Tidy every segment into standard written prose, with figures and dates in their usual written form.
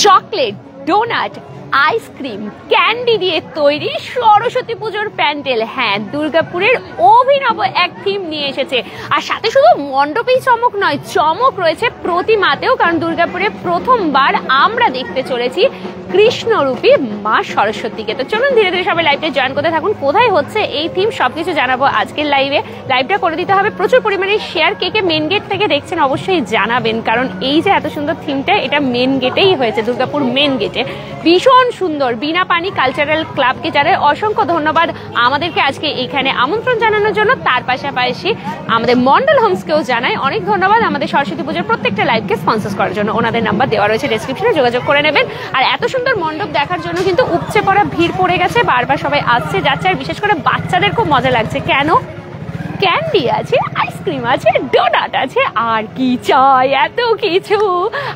Chocolate, donut, ice cream, candy দিয়ে তৈরি সরস্বতী পুজোর প্যান্ডেল। হ্যাঁ, দুর্গাপুরের অভিনব এক থিম নিয়ে এসেছে। আর সাথে শুধু মণ্ডপেই চমক নয়, চমক রয়েছে প্রতিমাতেও, কারণ দুর্গাপুরে প্রথমবার আমরা দেখতে চলেছি কৃষ্ণরূপী মা সরস্বতীকে। তো চলুন ধীরে ধীরে সবাই লাইভটা জয়েন করতে থাকুন। কোথায় হচ্ছে এই থিম সবকিছু জানাবো আজকের লাইভে। লাইভটা করে দিতে হবে প্রচুর পরিমাণে শেয়ার। কে কে মেন গেট থেকে দেখছেন অবশ্যই জানাবেন, কারণ এই যে এত সুন্দর থিমটা, এটা মেন গেটেই হয়েছে, দুর্গাপুর মেন গেটে। ভীষণ সুন্দর। বিনা পানি কালচারাল ক্লাবকে জানাই অসংখ্য ধন্যবাদ আমাদেরকে আজকে এখানে আমন্ত্রণ জানানোর জন্য। তার পাশাপাশি আমাদের মন্ডল হোমসকেও জানাই অনেক ধন্যবাদ আমাদের সরস্বতী পুজোর প্রত্যেকটা লাইভকে স্পন্সর করার জন্য। ওনাদের নাম্বার দেওয়া রয়েছে ডেসক্রিপশনে, যোগাযোগ করে নেবেন। আর এত সুন্দর মণ্ডপ দেখার জন্য কিন্তু উপচে পড়া ভিড় পড়ে গেছে, বারবার সবাই আসছে যাচ্ছে। আর বিশেষ করে বাচ্চাদের খুব মজা লাগছে। কেন? ক্যান্ডি আছে, আইসক্রিম আছে, ডোনাট আছে, আর কি চাই, এত কিছু।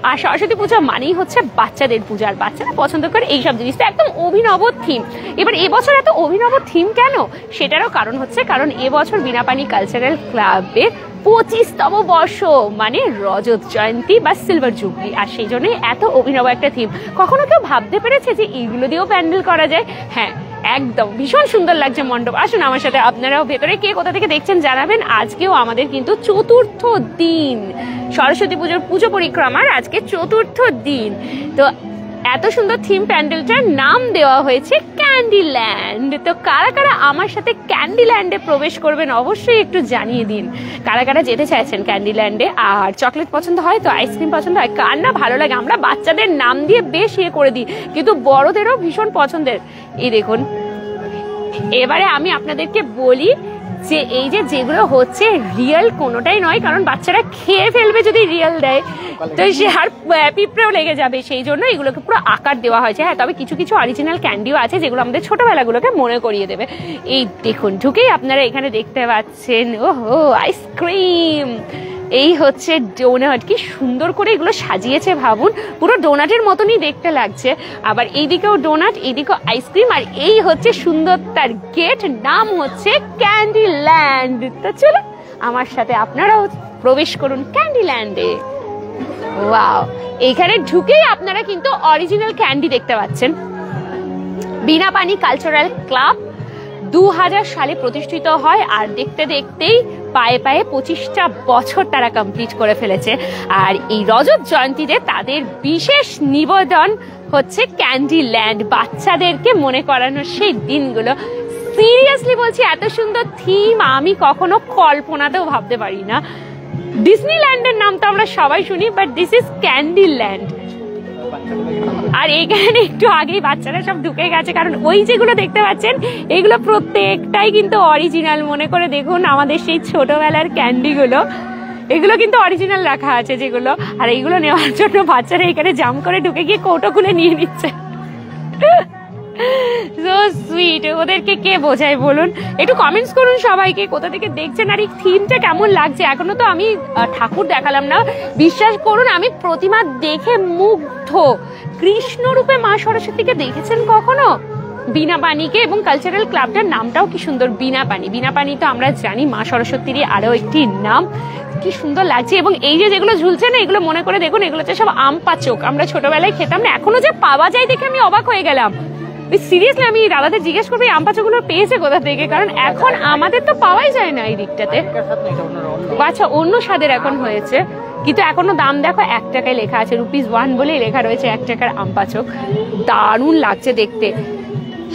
আর সরস্বতী পূজা মানেই হচ্ছে বাচ্চাদের পূজা, আর বাচ্চারা পছন্দ করে এইসব জিনিস। তো একদম অভিনব থিম। এবার এবছর এত অভিনব থিম কেন, সেটারও কারণ হচ্ছে, কারণ এবছর বিনাপানি কালচারাল ক্লাবের 25তম বর্ষ, মানে রজত জয়ন্তী বা সিলভার জুবলি। আর সেই জন্যই এত অভিনব একটা থিম। কখনো কেউ ভাবতে পেরেছে যে এইগুলো দিয়েও প্যান্ডেল করা যায়? হ্যাঁ, একদম ভীষণ সুন্দর লাগছে মণ্ডপ। আসুন আমার সাথে, আপনারাও ভেতরে কে কোথা থেকে দেখছেন জানাবেন। আজকেও আমাদের কিন্তু চতুর্থ দিন সরস্বতী পুজোর পুজো পরিক্রমার, আজকে চতুর্থ দিন। তো এত সুন্দর থিম প্যান্ডেলটার নাম দেওয়া হয়েছে ক্যান্ডি ল্যান্ড। তো কারা কারা আমার সাথে ক্যান্ডি ল্যান্ডে প্রবেশ করবেন অবশ্যই একটু জানিয়ে দিন। কারা কারা যেতে চাইছেন ক্যান্ডি ল্যান্ডে? আর চকলেট পছন্দ হয় তো, আইসক্রিম পছন্দ হয়, কার না ভালো লাগে? আমরা বাচ্চাদের নাম দিয়ে বেশ ইয়ে করে দিই, কিন্তু বড়দেরও ভীষণ পছন্দের। এই দেখুন, এবারে আমি আপনাদেরকে বলি যে এই যে যেগুলো হচ্ছে রিয়েল কোনোটাই নয়, কারণ বাচ্চারা খেয়ে ফেলবে যদি রিয়েল দেয়, তো সে আর পিঁপড়েও লেগে যাবে। সেই জন্য এগুলোকে পুরো আকার দেওয়া হয়েছে। হ্যাঁ, তবে কিছু কিছু অরিজিনাল ক্যান্ডিও আছে যেগুলো আমাদের ছোটবেলাগুলোকে মনে করিয়ে দেবে। এই দেখুন, ঢুকেই আপনারা এখানে দেখতে পাচ্ছেন, ওহো আইসক্রিম, এই হচ্ছে ডোনাট। কি সুন্দর করে এগুলো সাজিয়েছে ভাবুন, পুরো ডোনাটের মতনই দেখতে লাগছে। আবার এইদিকেও ডোনাট, এইদিকেও আইসক্রিম, আর এই হচ্ছে সুন্দর তার গেট, নাম হচ্ছে ক্যান্ডি ল্যান্ড। তো চলো আমার সাথে আপনারাও প্রবেশ করুন ক্যান্ডি ল্যান্ডে। ওয়াও, এইখানে ঢুকেই আপনারা কিন্তু অরিজিনাল ক্যান্ডি দেখতে পাচ্ছেন। বিনাপানি কালচারাল ক্লাব 2000 সালে প্রতিষ্ঠিত হয়, আর দেখতে দেখতেই পায়ে পায়ে 25টা বছর তারা কমপ্লিট করে ফেলেছে। আর এই রজত জয়ন্তীতে তাদের বিশেষ নিবেদন হচ্ছে ক্যান্ডি ল্যান্ড, বাচ্চাদেরকে মনে করানোর সেই দিনগুলো। সিরিয়াসলি বলছি, এত সুন্দর থিম আমি কখনো কল্পনাতেও ভাবতে পারি না। ডিজনিল্যান্ডের নাম তো আমরা সবাই শুনি, but this is candy land. আর এইখানে একটু আগেই বাচ্চারা সব ঢুকে গেছে, কারণ ওই যেগুলো দেখতে পাচ্ছেন এগুলো প্রত্যেকটাই কিন্তু অরিজিনাল। মনে করে দেখুন আমাদের সেই ছোটবেলার ক্যান্ডিগুলো, এগুলো কিন্তু অরিজিনাল রাখা আছে যেগুলো। আর এইগুলো নেওয়ার জন্য বাচ্চারা এখানে জাম্প করে ঢুকে গিয়ে কৌটো খুলে নিয়ে নিচ্ছে। So sweet. ওদেরকে কে বোঝায় বলুন? একটু কমেন্টস করুন সবাইকে কোথা থেকে দেখছেন, আর এই থিমটা কেমন লাগছে। এখনো তো আমি ঠাকুর দেখালাম না, বিশ্বাস করুন আমি প্রতিমা দেখে মুগ্ধ। কৃষ্ণরূপে মা সরস্বতীকে দেখেছেন কখনো? বিনাপানিকে, এবং কালচারাল ক্লাবটার নামটাও কি সুন্দর, বিনাপানি। বিনাপানি তো আমরা জানি মা সরস্বতীরই আরো একটি নাম। কি সুন্দর লাগছে। এবং এই যে যেগুলো ঝুলছে না, এগুলো মনে করে দেখুন, এগুলো হচ্ছে সব আম পাচক। আমরা ছোটবেলায় খেতাম না, এখনো যে পাওয়া যায় দেখে আমি অবাক হয়ে গেলাম। সিরিয়াসলি আমি দাদাদের জিজ্ঞেস করবো এই আম পাচকগুলো পেয়েছে কোথা থেকে, কারণ এখন আমাদের তো পাওয়াই যায় না এই দিকটাতে। আচ্ছা, অন্য স্বাদের এখন হয়েছে, কিন্তু এখনো দাম দেখো 1 টাকায় লেখা আছে, ₹1 বলেই লেখা রয়েছে 1 টাকার আম পাচক। দারুণ লাগছে দেখতে।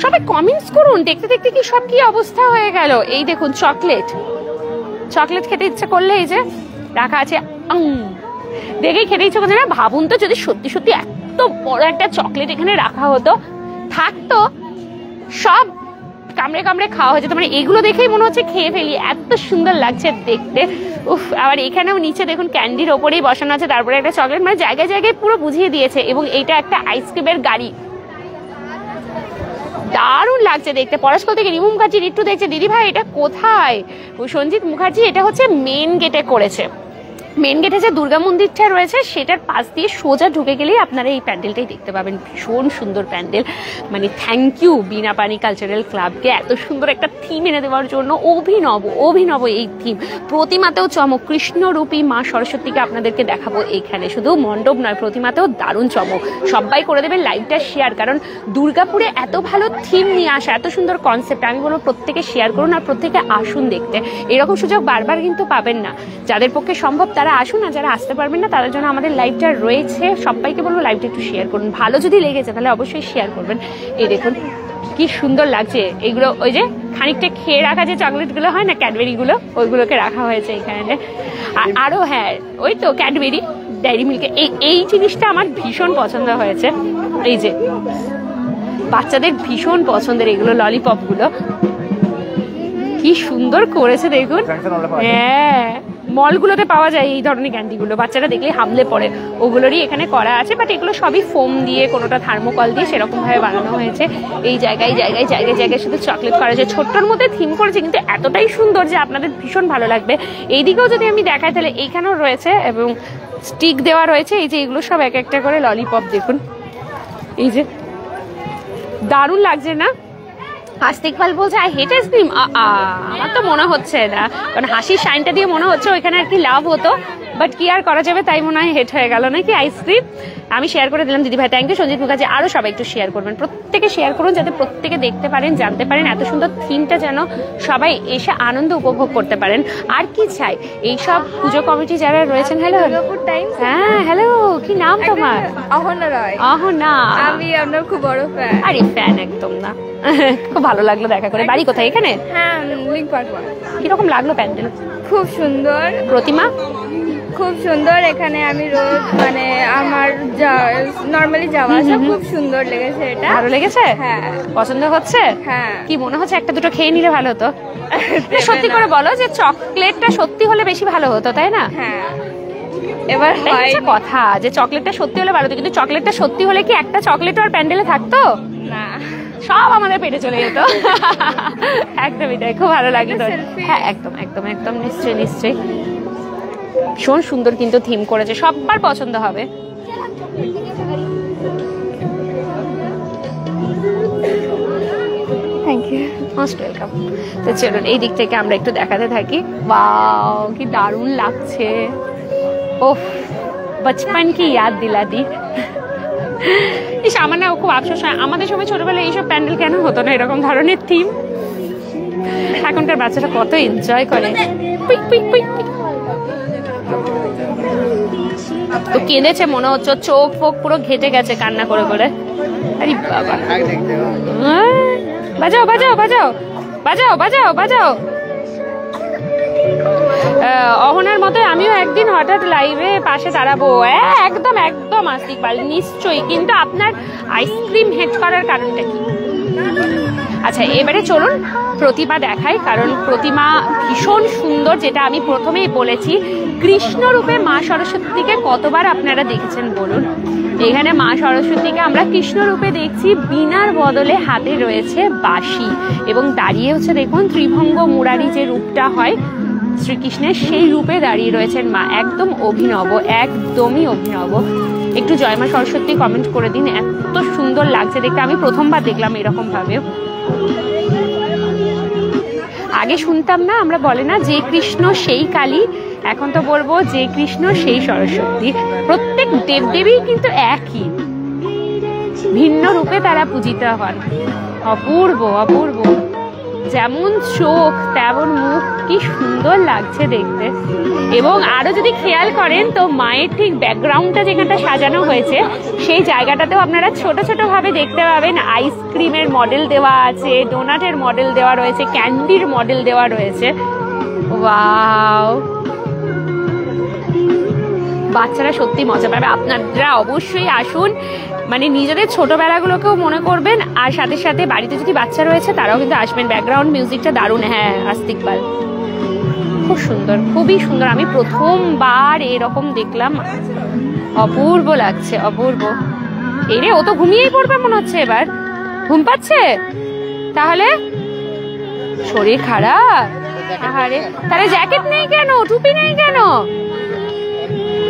সবাই কমেন্টস করুন। দেখতে দেখতে কি সব কি অবস্থা হয়ে গেল। এই দেখুন চকলেট, চকলেট খেতে ইচ্ছা করলে এই যে রাখা আছে, দেখেই খেতে ইচ্ছা করছে না? ভাবুন তো যদি সত্যি সত্যি এত বড় একটা চকলেট এখানে রাখা হতো, থাকতো, সব কামড়ে কামড়ে খাওয়া হয়ে যেত। মানে এগুলো দেখেই মনে হচ্ছে খেয়ে ফেলি, এত সুন্দর লাগছে দেখতে। উফ, আবার এখানেও নিচে দেখুন ক্যান্ডির ওপরেই বসানো আছে, তারপরে একটা চকলেট, মানে জায়গায় জায়গায় পুরো বুঝিয়ে দিয়েছে। এবং এইটা একটা আইসক্রিমের গাড়ি, দারুণ লাগছে দেখতে। পলাশকল থেকে রিমু মুখার্জি একটু দেখছে, দিদি ভাই এটা কোথায়? সঞ্জিত মুখার্জি এটা হচ্ছে মেন গেটে করেছে। মেন গেটে যে দুর্গা মন্দিরটা রয়েছে সেটার পাশ দিয়ে সোজা ঢুকে গেলেই আপনারা এই প্যান্ডেলটাই দেখতে পাবেন। ভীষণ সুন্দর প্যান্ডেল, মানে থ্যাংক ইউ বীণাপানি কালচারাল ক্লাবকে এত সুন্দর একটা থিম এনে দেওয়ার জন্য। অভিনব অভিনব এই থিম, প্রতিমাতেও চমক, কৃষ্ণরূপী মা সরস্বতীকে আপনাদেরকে দেখাবো এখানে। শুধু মণ্ডপ নয়, প্রতিমাতেও দারুণ চমক। সবাই করে দেবেন লাইভটা শেয়ার, কারণ দুর্গাপুরে এত ভালো থিম নিয়ে আসা, এত সুন্দর কনসেপ্ট, আমি বলবো প্রত্যেকে শেয়ার করুন আর প্রত্যেকে আসুন দেখতে। এরকম সুযোগ বারবার কিন্তু পাবেন না, যাদের পক্ষে সম্ভব তারা আসুন, আর যারা আসতে পারবেন না তাদের জন্য আমাদের লাইভটা রয়েছে। সবাইকে বলবো লাইভটা একটু শেয়ার করুন, ভালো যদি লেগেছে তাহলে অবশ্যই শেয়ার করবেন। এই দেখুন কি সুন্দর লাগছে এগুলো, ওই যে খানিকটা খেয়ে রাখা যে চকলেটগুলো হয় না, ক্যাডবেরিগুলো, ওইগুলোকে রাখা হয়েছে এখানে। আর আরও হ্যাঁ, ওই তো ক্যাডবেরি, ডেয়ারি মিল্কে, এই জিনিসটা আমার ভীষণ পছন্দ হয়েছে। এই যে বাচ্চাদের ভীষণ পছন্দের এগুলো ললিপপগুলো, কি সুন্দর করেছে দেখুন। হ্যাঁ, মলগুলোতে পাওয়া যায় এই ধরনের ক্যান্ডিগুলো, বাচ্চারা দেখলে হামলে পড়ে, ওগুলোরই এখানে করা আছে। বাট এগুলো সবই ফোম দিয়ে, কোনোটা থার্মোকল দিয়ে সেরকম ভাবে বানানো হয়েছে। এই জায়গায় জায়গায় জায়গায় জায়গায় শুধু চকলেট করা যায়, ছোট্টর মধ্যে থিম করেছে, কিন্তু এতটাই সুন্দর যে আপনাদের ভীষণ ভালো লাগবে। এইদিকেও যদি আমি দেখাই তাহলে এইখানেও রয়েছে এবং স্টিক দেওয়া রয়েছে। এই যে এগুলো সব এক একটা করে ললিপপ, দেখুন এই যে দারুণ লাগছে না? আস্তিকপাল বলছে আই হেট আইসক্রিম। আমার তো মনে হচ্ছে না, কারণ হাসির সাইনটা দিয়ে মনে হচ্ছে ওইখানে আর কি লাভ হতো, বাট কি আর করা যাবে, তাই মনে হয় হেট হয়ে গেল নাকি আইসক্রিম। আমি শেয়ার করে দিলাম দিদি ভাই, থ্যাংক ইউ সঞ্জিত মুখার্জি। আরও সবাই একটু শেয়ার করবেন, প্রত্যেকে শেয়ার করুন যাতে প্রত্যেকে দেখতে পারেন, জানতে পারেন এত সুন্দর থিমটা, যেন সবাই এসে আনন্দ উপভোগ করতে পারেন। আর কি চাই, এইসব পুজো কমিটি যারা রয়েছেন। হ্যালো, হ্যাঁ হ্যালো, কি নাম তোমার? অহনা রায়। অহনা, আমি আপনার খুব বড় ফ্যান। আরে ফ্যান একদম না, খুব ভালো লাগলো দেখা করে। বাড়ি কোথায়? এখানে? হ্যাঁ, লিংক পার্ক। কিরকম লাগলো প্যান্ডেল? খুব সুন্দর। প্রতিমা খুব সুন্দর, এখানে আমি রোজ মানে আমার নর্মালি যাওয়া আসা, খুব সুন্দর লেগেছে। এটা ভালো লেগেছে? হ্যাঁ। পছন্দ হচ্ছে? হ্যাঁ। কি মনে হচ্ছে একটা দুটো খেয়ে নিলে ভালো হতো? সত্যি করে বলো যে চকলেটটা সত্যি হলে বেশি ভালো হতো, তাই না? হ্যাঁ, এবার কথা যে চকলেটটা সত্যি হলে ভালো হতো, কিন্তু চকলেটটা সত্যি হলে কি একটা চকলেট আর প্যান্ডেলে থাকতো না, সব আমাদের পেটে চলে যেত। একদমই তাই, খুব ভালো লাগলো। হ্যাঁ একদম একদম একদম, নিশ্চয়ই নিশ্চয়ই, ভীষণ সুন্দর কিন্তু থিম করেছে, সবার পছন্দ হবে। Thank you, most welcome. তো চলুন এই দিক থেকে আমরা একটু দেখাতে থাকি। ওয়াও, কি দারুণ লাগছে। ওফ, বচপন কি ইয়াদ দিলা দি। এই সামান্য খুব আফসোস হয়, আমাদের সময় ছোটবেলায় এইসব প্যান্ডেল কেন হতো না, এরকম ধরনের থিম। এখনকার বাচ্চারা কত এনজয় করে। তো কেঁদেছে মনে হচ্ছে, চোখ ফোক পুরো ঘেটে গেছে কান্না করে করে। আরে বাবা, বাজাও বাজাও বাজাও বাজাও বাজাও বাজাও। অহনার মতো আমিও একদিন হঠাৎ লাইভে পাশে দাঁড়াবো। একদম একদম আস্তিকপাল, নিশ্চয়ই। কিন্তু আপনার আইসক্রিম হেড করার কারণটা কি? আচ্ছা, এবারে চলুন প্রতিমা দেখাই, কারণ প্রতিমা ভীষণ সুন্দর। যেটা আমি প্রথমেই বলেছি, কৃষ্ণ রূপে মা সরস্বতীকে কতবার আপনারা দেখেছেন বলুন? এখানে মা সরস্বতীকে আমরা কৃষ্ণ রূপে দেখছি, বীণার বদলে হাতে রয়েছে বাঁশি, এবং দাঁড়িয়ে হচ্ছে দেখুন ত্রিভঙ্গ মুরারি যে রূপটা হয় শ্রীকৃষ্ণের, সেই রূপে দাঁড়িয়ে রয়েছেন মা। একদম অভিনব, একদমই অভিনব। একটু জয় মা সরস্বতী কমেন্ট করে দিন, এত সুন্দর লাগছে দেখতে। আমি প্রথমবার দেখলাম এরকম ভাবে, আগে শুনতাম না। আমরা বলে না যে কৃষ্ণ সেই কালী, এখন তো বলবো যে কৃষ্ণ সেই সরস্বতী। প্রত্যেক দেবদেবী কিন্তু একই, ভিন্ন রূপে তারা পূজিত হন। অপূর্ব অপূর্ব, যেমন চোখ তেমন মুখ, কি সুন্দর লাগছে দেখতে। এবং আরো যদি খেয়াল করেন তো মায়ের ঠিক ব্যাকগ্রাউন্ডটা যেখানটা সাজানো হয়েছে, সেই জায়গাটাতেও আপনারা ছোট ছোট ভাবে দেখতে পাবেন আইসক্রিমের মডেল দেওয়া আছে, ডোনাটের মডেল দেওয়া রয়েছে, ক্যান্ডির মডেল দেওয়া রয়েছে। ওয়াও, বাচ্চারা সত্যি মজা পাবে। আপনারা অবশ্যই আসুন, মানে নিজেদের ছোটবেলাগুলোকেও মনে করবেন, আর সাথে সাথে বাড়িতে যদি বাচ্চা রয়েছে তারাও কিন্তু আসবেন। ব্যাকগ্রাউন্ড মিউজিকটা দারুণ। হ্যাঁ, আস্তিকপাল খুব সুন্দর, খুবই সুন্দর। আমি প্রথমবার এরকম দেখলাম, অপূর্ব লাগছে, অপূর্ব। এই রে, ও তো ঘুমিয়েই পড়বে মনে হচ্ছে, এবার ঘুম পাচ্ছে। তাহলে শরীর খারাপ? আরে তাহলে জ্যাকেট নেই কেন, টুপি নেই কেন?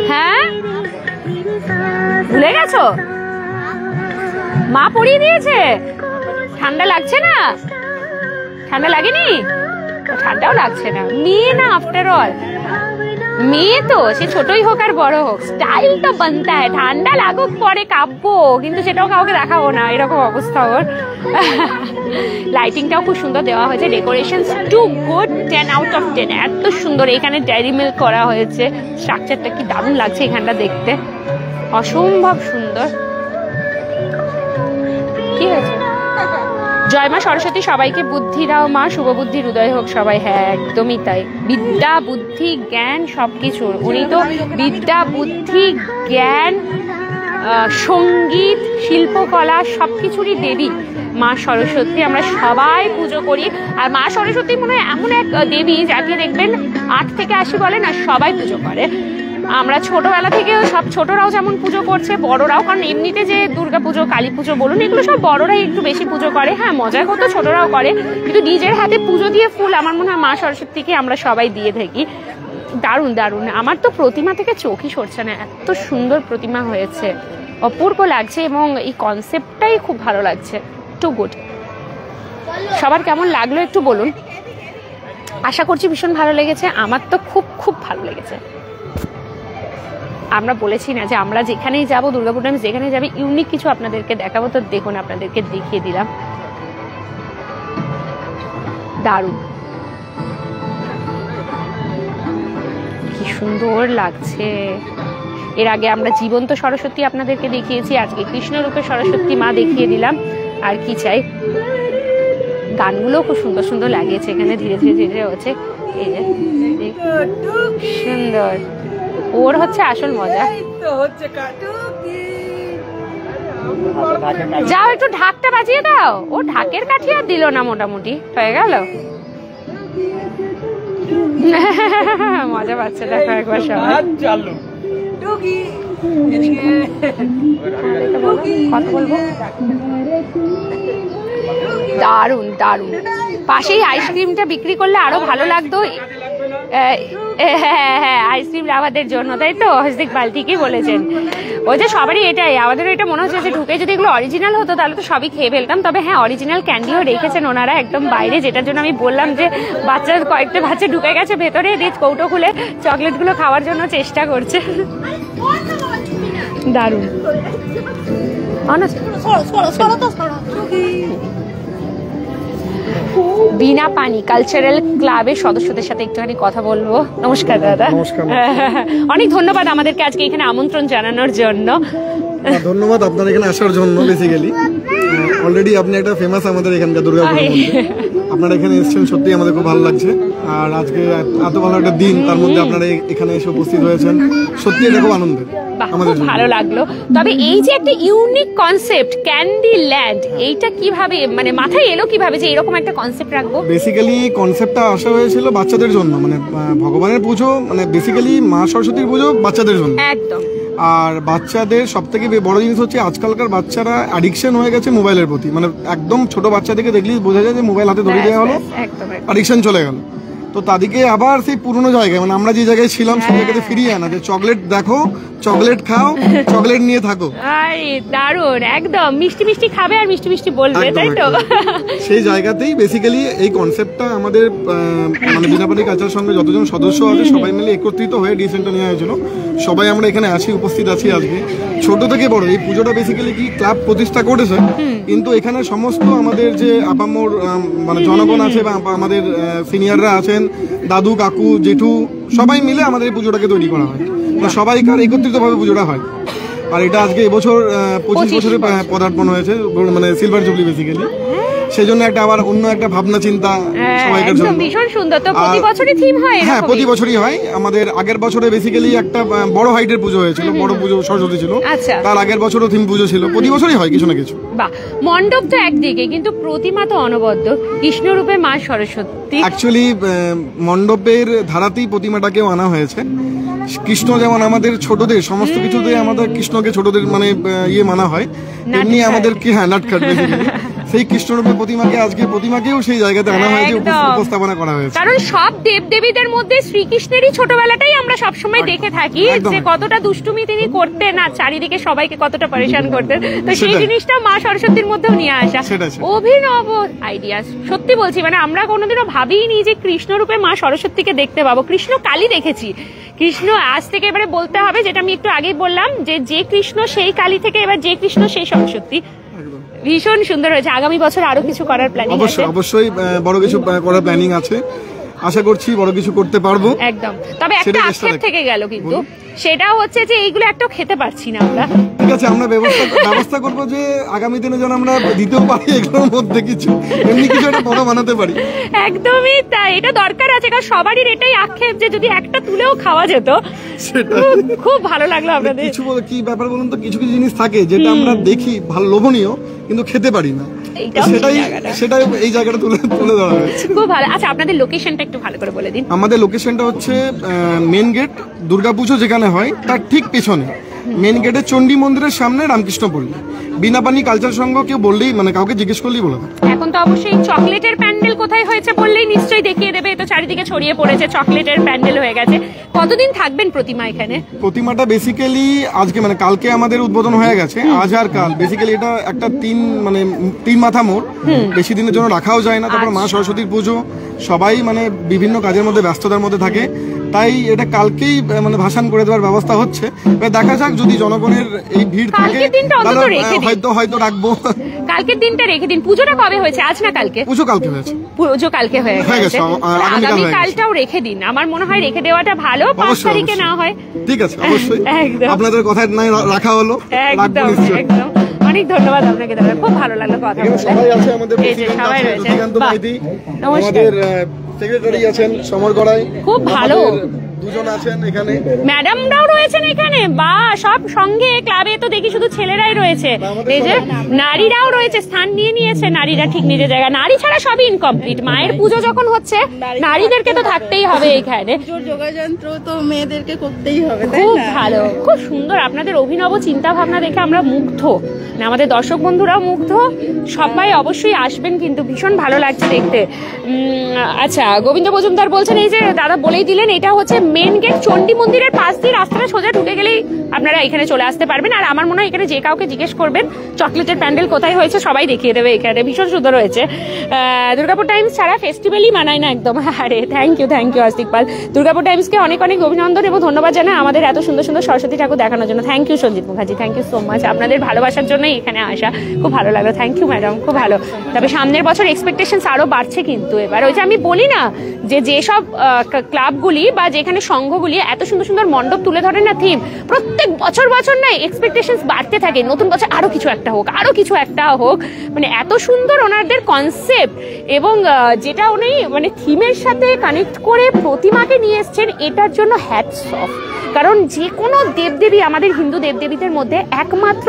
হ্যাঁ, ভুলে গেছো? মা পরিয়ে দিয়েছে। ঠান্ডা লাগছে না? ঠান্ডা লাগেনি? ঠান্ডাও লাগছে না। মেয়ে না আফটার অল, মেয়ে তো সে ছোটই হোক আর বড় হোক, স্টাইল তো বানতা है। ঠান্ডা লাগুক পরে কাঁপবো, কিন্তু সেটাও কাউকে দেখাবো না, এরকম অবস্থা ওর। লাইটিংটাও খুব সুন্দর দেওয়া হয়েছে, decoration too good, 10 out of 10। এত সুন্দর এখানে ডেয়ারি মিল্ক করা হয়েছে, স্ট্রাকচারটা কি দারুণ লাগছে এখানটা দেখতে, অসম্ভব সুন্দর। কি হয়েছে? জয় মা সরস্বতী, সবাইকে বুদ্ধি দাও মা, শুভ বুদ্ধির উদয় হোক সবাই। হ্যাঁ, একদমই তাই। বিদ্যা, বুদ্ধি, জ্ঞান সবকিছুর উনি তো বিদ্যা, বুদ্ধি, জ্ঞান, সঙ্গীত, শিল্পকলা সবকিছুরই দেবী মা সরস্বতী। আমরা সবাই পুজো করি। আর মা সরস্বতী মনে হয় এমন এক দেবী যাকে দেখবেন 8 থেকে 80 বলে না, সবাই পুজো করে। আমরা ছোটবেলা থেকে সব ছোটরাও যেমন পুজো করছে, বড়রাও, কারণ এমনিতে যে দুর্গা পুজো, কালী পুজো বলুন, এগুলো সব বড়রাই একটু বেশি পুজো করে। হ্যাঁ, মজার কথা ছোটরাও করে, কিন্তু নিজের হাতে পুজো দিয়ে ফুল আমার মনে হয় মা সরস্বতীকে আমরা সবাই দিয়ে থাকি। দারুণ দারুণ, আমার তো প্রতিমা থেকে চোখই সরছে না, এত সুন্দর প্রতিমা হয়েছে, অপূর্ব লাগছে, এবং এই কনসেপ্টটাই খুব ভালো লাগছে। Too good. সবার কেমন লাগলো একটু বলুন। আশা করছি ভীষণ ভালো লেগেছে। আমার তো খুব খুব ভালো লেগেছে। আমরা বলেছি না যে আমরা যেখানেই যাবো, দুর্গাপুর টাইমস যেখানেই যাবে, ইউনিক কিছু আপনাদেরকে দেখাবো। তো দেখুন, আপনাদেরকে দেখিয়ে দিলাম। দারুণ, কি সুন্দর লাগছে। এর আগে আমরা জীবন্ত সরস্বতী আপনাদেরকে দেখিয়েছি, আজকে কৃষ্ণরূপে সরস্বতী মা দেখিয়ে দিলাম। আর কি চাই। গানগুলো খুব সুন্দর সুন্দর লাগিয়েছে এখানে, ধীরে ধীরে ধীরে হচ্ছে। এই যে সুন্দর, ওর হচ্ছে আসল মজা। যাও একটু ঢাকটা বাজিয়ে দাও। ও ঢাকের কাঠি আর দিল না, মোটামুটি হয়ে গেল। মজা পাচ্ছে, দেখো একবার সবাই। কথা বলবো। দারুণ দারুণ। পাশেই আইসক্রিমটা বিক্রি করলে আরো ভালো লাগতো। হ্যাঁ, আইসক্রিম লাভারদের জন্য, তাই তো? হসদিক পাল ঠিকই বলেছেন। ওই যে সবারই এটাই, আমাদেরও এটা মনে হচ্ছে যে ঢুকে যদি এগুলো অরিজিনাল হতো তাহলে তো সবই খেয়ে ফেলতাম। তবে হ্যাঁ, অরিজিনাল ক্যান্ডিও রেখেছেন ওনারা একদম বাইরে, যেটার জন্য আমি বললাম যে কয়েকটা বাচ্চা ঢুকে গেছে ভেতরে, কৌটো খুলে চকলেটগুলো খাওয়ার জন্য চেষ্টা করছে। দারুণ। বিনা পানি কালচারাল ক্লাবের সদস্যদের সাথে একটুখানি কথা বলবো। নমস্কার দাদা। অনেক ধন্যবাদ আমাদেরকে আজকে এখানে আমন্ত্রণ জানানোর জন্য। ধন্যবাদ আপনার এখানে আসার জন্য। বেসিক্যালি অলরেডি আপনি একটা ফেমাস আমাদের এখানকার দুর্গাপুর। আপনারা এখানে এসেছেন, সত্যি আমাদের খুব ভালো লাগছে। আর আজকে এত ভালো একটা দিন, তার মধ্যে আপনারা এখানে এসে উপস্থিত হয়েছেন, সত্যি এটা খুব আনন্দের। আমাদের ভালো লাগলো। তবে এই যে একটা ইউনিক কনসেপ্ট ক্যান্ডি ল্যান্ড, এইটা কিভাবে মানে মাথায় এলো, কিভাবে যে এরকম একটা কনসেপ্ট রাখবো? বেসিক্যালি কনসেপ্টটা আসা হয়েছিল বাচ্চাদের জন্য, মানে ভগবানের পুজো, মানে বেসিক্যালি মা সরস্বতীর পুজো বাচ্চাদের জন্য একদম। আর বাচ্চাদের সব থেকে বড় জিনিস হচ্ছে আজকালকার বাচ্চারা অ্যাডিকশন হয়ে গেছে মোবাইলের প্রতি। মানে একদম ছোট বাচ্চা থেকে দেখলেই বোঝা যায় যে মোবাইল হাতে ধরে দেওয়া হলো, অ্যাডিকশন চলে গেল। তো তাদেরকে আবার সেই পুরনো জায়গায়, মানে আমরা যে জায়গায় ছিলাম সেই জায়গাতে ফিরিয়ে আনা, যে চকলেট দেখো, চকলেট খাও, চকলেট নিয়ে থাকো। আরে দারুণ, একদম মিষ্টি মিষ্টি খাবে আর মিষ্টি মিষ্টি বলবে, তাই তো? সেই জায়গাতেই বেসিক্যালি এই কনসেপ্টটা আমাদের মানে বিনাপানি কালচার সঙ্গে যতজন সদস্য আছে সবাই মিলে একত্রিত হয়ে ডিসেন্টটা নেওয়া হয়েছিল। সবাই আমরা এখানে আছি, উপস্থিত আছি আজকে। ছোট থেকে বড় এই পুজোটা বেসিক্যালি কি ক্লাব প্রতিষ্ঠা করেছে, কিন্তু এখানে সমস্ত আমাদের যে আপামোর মানে জনগণ আছে বা আমাদের সিনিয়ররা আছেন, দাদু কাকু জেঠু সবাই মিলে আমাদের এই পুজোটাকে তৈরি করা হয়। সবাইকার একত্রিতভাবে পুজোটা হয়। আর এটা আজকে এবছর 25 বছরে পদার্পণ হয়েছে, মানে সিলভার জুবলি বেসিক্যালি। সেই জন্য একটা আবার অন্য একটা ভাবনা চিন্তা সবাইকার জন্য। ভীষণ সুন্দর। তো প্রতি বছরই থিম হয়? হ্যাঁ, প্রতি বছরই হয়। আমাদের আগের বছরে বেসিক্যালি একটা বড় হাইটের পুজো হয়েছিল, বড় পুজো সরস্বতী ছিল। তার আগের বছরও থিম পুজো ছিল। প্রতি বছরই হয় কিছু না কিছু। বাহ, মণ্ডপ তো একদিকে, কিন্তু প্রতিমা তো অনবদ্য কৃষ্ণরূপে মা সরস্বতী। অ্যাকচুয়ালি মণ্ডপের ধারাতেই প্রতিমাটাকেও আনা হয়েছে। কৃষ্ণ যেমন আমাদের ছোটদের সমস্ত কিছুতে আমাদের কৃষ্ণকে ছোটদের মানে ইয়ে মানা হয়, তেমনি আমাদের কি, হ্যাঁ, নাটখাট সেই কৃষ্ণরূপের প্রতিমাকে আজকে প্রতিমাকেও সেই জায়গাতে আনা হয়েছে, উপস্থাপনা করা হয়েছে। কারণ সব দেবদেবীদের মধ্যে শ্রীকৃষ্ণেরই ছোটবেলাটাই আমরা সবসময় দেখে থাকি যে কতটা দুষ্টুমি তিনি করতেন আর চারিদিকে সবাইকে কতটা পরেশান করতেন, তো সেই জিনিসটা মা সরস্বতীর মধ্যেও নিয়ে আসা অভিনব আইডিয়া। সত্যি বলছি, মানে আমরা কোনোদিনও ভাবিনি যে কৃষ্ণ রূপে মা সরস্বতীকে দেখতে পাবো। কৃষ্ণ কালী দেখেছি, কৃষ্ণ আজ থেকে এবারে বলতে হবে যেটা আমি একটু আগেই বললাম যে কৃষ্ণ সেই কালী থেকে এবার যে কৃষ্ণ সেই সরস্বতী। ভীষণ সুন্দর হয়েছে। আগামী বছর আরো কিছু করার প্ল্যানিং আছে? অবশ্যই বড় কিছু করার প্ল্যানিং আছে, আশা করছি বড় কিছু করতে পারবো একদম। তবে একটা আক্ষেপ থেকে গেল কিন্তু, সেটা হচ্ছে যে এইগুলো একটাও খেতে পারছি না আমরা। ঠিক আছে, আমরা ব্যবস্থা করবো যে আগামী দিনে যেন আমরা দিতেও পারি এগুলোর মধ্যে কিছু, এমনি কিছু একটা বড় বানাতে পারি। একদমই তাই, এটা দরকার আছে, কারণ সবারই এটাই আক্ষেপ যে যদি একটা তুলেও খাওয়া যেত। খুব ভালো লাগলো আপনাদের। কিছু কি ব্যাপার বলুন তো, কিছু কিছু জিনিস থাকে যেটা আমরা দেখি ভালো লোভনীয় কিন্তু খেতে পারি না, সেটাই এই জায়গাটা তুলে ধরা হয়েছে। খুব ভালো। আচ্ছা, আপনাদের লোকেশনটা একটু ভালো করে বলে দিন। আমাদের লোকেশনটা হচ্ছে মেন গেট, দুর্গাপুজো যেখানে হয় তার ঠিক পেছনে, মেন গেটের চণ্ডী মন্দিরের সামনে, রামকৃষ্ণপল্লী। বিনাপানি কালচার সংঘ কেউ বললেই, মানে কাউকে জিজ্ঞেস করলেই বলে দেয়। এখন তো অবশ্যই চকলেটের প্যান্ডেল কোথায় হয়েছে বললেই নিশ্চয়ই দেখিয়ে দেবে, তো চারিদিকে ছড়িয়ে পড়েছে, চকলেটের প্যান্ডেল হয়ে গেছে। কতদিন থাকবেন প্রতিমা এখানে? প্রতিমাটা বেসিক্যালি আজকে, মানে কালকে আমাদের উদ্বোধন হয়ে গেছে, আজ আর কাল। বেসিক্যালি এটা একটা তিন মাথা মোড়, বেশি দিনের জন্য রাখাও যায় না। তারপর মা সরস্বতীর পুজো, সবাই মানে বিভিন্ন কাজের মধ্যে ব্যস্ততার মধ্যে থাকে, তাই এটা কালকেই মানে ভাসান করে দেওয়ার ব্যবস্থা হচ্ছে। দেখা যাক, যদি জনগণের এই ভিড় থাকে হয়তো রাখবো। কালকের দিনটা রেখে দিন। পুজোটা কবে হয়েছে? আজ না কালকে? পুজো কালকে হয়েছে। পুজো কালকে হয়ে গেছে, আগামী কালটাও রেখে দিন। আমার মনে হয় রেখে দেওয়াটা ভালো, 5 তারিখে না হয়। ঠিক আছে, অবশ্যই আপনাদের কথা নাই রাখা হলো। একদম একদম। অনেক ধন্যবাদ আপনাকে দাদা, খুব ভালো লাগলো কথা বলে। সবাই আছে, আমাদের সবাই রয়েছে। আমাদের সেক্রেটারি আছেন সমর গড়াই, খুব ভালো দুজন আছেন এখানে, ম্যাডামরাও রয়েছেন এখানে। বা সব সঙ্গে ক্লাবে তো দেখি শুধু ছেলেরাই রয়েছে, এই যে নারীরাও রয়েছে, স্থান নিয়ে নিয়েছে নারীরা ঠিক নিজের জায়গা। নারী ছাড়া সবই ইনকমপ্লিট। মায়ের পুজো যখন হচ্ছে নারীদেরকে তো থাকতেই হবে এখানে, যোগাযন্ত্র তো মেয়েদেরকে করতেই হবে। খুব ভালো, খুব সুন্দর। আপনাদের অভিনব চিন্তা ভাবনা দেখে আমরা মুগ্ধ, আমাদের দর্শক বন্ধুরাও মুগ্ধ। সবাই অবশ্যই আসবেন, কিন্তু ভীষণ ভালো লাগছে দেখতে। আচ্ছা, গোবিন্দ মজুমদার বলছেন, এই যে দাদা বলেই দিলেন, এটা হচ্ছে মেন গেট, চণ্ডী মন্দিরের পাশ দিয়ে রাস্তাটা সোজা ঢুকে গেলেই আপনারা এখানে চলে আসতে পারবেন। আর আমার মনে হয় এখানে যে কাউকে জিজ্ঞেস করবেন চকলেটের প্যান্ডেল কোথায় হয়েছে, সবাই দেখিয়ে দেবে এখানে। ভীষণ সুন্দর হয়েছে। দুর্গাপুর টাইমস ছাড়া ফেস্টিভ্যালই মানায় না একদম। আরে থ্যাংক ইউ আস্তিক পাল। দুর্গাপুর টাইমসকে অনেক অনেক অভিনন্দন এবং ধন্যবাদ জানাই আমাদের এত সুন্দর সুন্দর সরস্বতী ঠাকুর দেখানোর জন্য। Thank you Sanjit Mukherjee, thank you so much. আপনাদের ভালোবাসার জন্যই এখানে আসা, খুব ভালো লাগলো। থ্যাংক ইউ ম্যাডাম, খুব ভালো। তবে সামনের বছর এক্সপেকটেশনস আরো বাড়ছে কিন্তু এবার। ওই যে আমি বলি না, যেসব ক্লাবগুলি বা যেখানে সংঘগুলি এত সুন্দর সুন্দর মণ্ডপ তুলে ধরে না, থিম, প্রত্যেক বছর না এক্সপেকটেশনস বাড়তে থাকে। নতুন বছর আরো কিছু একটা হোক, আরো কিছু একটা হোক। মানে এত সুন্দর ওনাদের কনসেপ্ট, এবং যেটা উনি মানে থিমের সাথে কানেক্ট করে প্রতিমাকে নিয়ে এসছেন, এটার জন্য হ্যাটস অফ। কারণ যে কোনো দেবদেবী, আমাদের হিন্দু দেবদেবীদের মধ্যে একমাত্র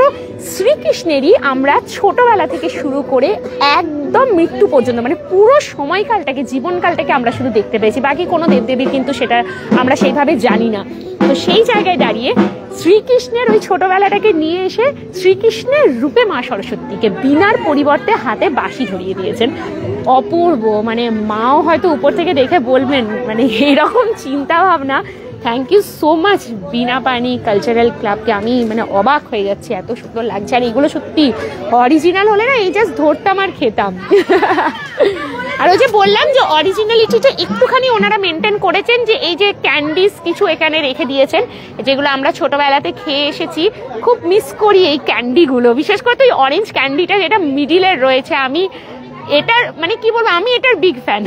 শ্রীকৃষ্ণেরই আমরা ছোটবেলা থেকে শুরু করে একদম মৃত্যু পর্যন্ত, মানে পুরো সময়কালটাকে, জীবনকালটাকে আমরা শুধু দেখতে পেয়েছি। বাকি কোনো দেবদেবীর কিন্তু সেটা আমরা সেইভাবে জানি না। তো সেই জায়গায় দাঁড়িয়ে শ্রীকৃষ্ণের ওই ছোটবেলাটাকে নিয়ে এসে শ্রীকৃষ্ণের রূপে মা সরস্বতীকে বিনার পরিবর্তে হাতে বাঁশি ধরিয়ে দিয়েছেন। অপূর্ব, মানে মাও হয়তো উপর থেকে দেখে বলবেন, মানে এরকম চিন্তা ভাবনা। Thank you so much Binapani cultural ক্লাবকে। আমি মানে অবাক হয়ে যাচ্ছি, এত সুন্দর লাগছে। আর এগুলো সত্যি অরিজিনাল হলে না, এই জাস্ট ধরতাম আর খেতাম। আর ওই যে বললাম যে অরিজিনালিটিটা একটুখানি ওনারা মেনটেন করেছেন, যে এই যে ক্যান্ডিস কিছু এখানে রেখে দিয়েছেন, যেগুলো আমরা ছোটবেলাতে খেয়ে এসেছি। খুব মিস করি এই ক্যান্ডিগুলো, বিশেষ করে তো এই অরেঞ্জ ক্যান্ডিটা যেটা মিডিলের রয়েছে। আমি এটার মানে কি বলবো, আমি এটার বিগ ফ্যান।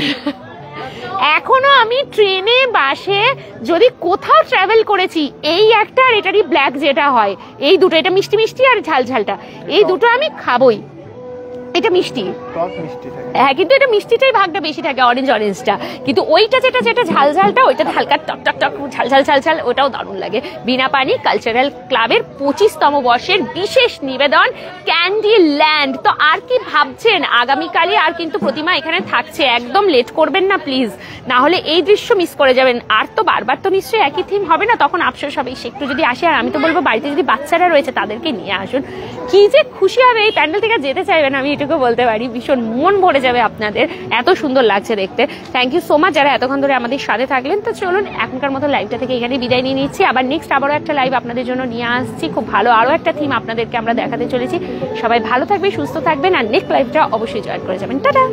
এখনো আমি ট্রেনে, বাসে যদি কোথাও ট্রাভেল করেছি, এই একটা আর এটারই ব্ল্যাক যেটা হয়, এই দুটো, এটা মিষ্টি মিষ্টি আর ঝাল ঝালটা, এই দুটো আমি খাবই। এটা মিষ্টি, হ্যাঁ, কিন্তু এটা মিষ্টিটাই ভাগটা বেশি থাকে, অরেঞ্জটা। কিন্তু ওইটা যেটা ঝাল ঝালটা, ওইটা হালকা টক টক টক ঝাল ঝাল, ওটাও দারুণ লাগে। বিনাপানি কালচারাল ক্লাবের 25তম বর্ষের বিশেষ নিবেদন ক্যান্ডি ল্যান্ড। তো আর কি ভাবছেন, আগামীকালই আর কিন্তু প্রতিমা এখানে থাকছে, একদম লেট করবেন না প্লিজ, না হলে এই দৃশ্য মিস করে যাবেন। আর তো বারবার তো নিশ্চয়ই একই থিম হবে না, তখন আফসোস হবে। একটু যদি আসে, আর আমি তো বলবো বাড়িতে যদি বাচ্চারা রয়েছে তাদেরকে নিয়ে আসুন, কি যে খুশি হবে, এই প্যান্ডেল থেকে যেতে চাইবেন, আমি এটুকু বলতে পারি। ভীষণ মন ভরে যাবে আপনাদের, এত সুন্দর লাগছে দেখতে। থ্যাংক ইউ সো মাচ যারা এতক্ষণ ধরে আমাদের সাথে থাকলেন। তো চলুন এখনকার মতো লাইভটা থেকে এখানে বিদায় নিয়ে নিচ্ছি। আবার নেক্সট আবারও একটা লাইভ আপনাদের জন্য নিয়ে আসছি, খুব ভালো আরও একটা থিম আপনাদেরকে আমরা দেখাতে চলেছি। সবাই ভালো থাকবে, সুস্থ থাকবেন, আর নেক্সট লাইভটা অবশ্যই জয়েন করে যাবেন। টাটা।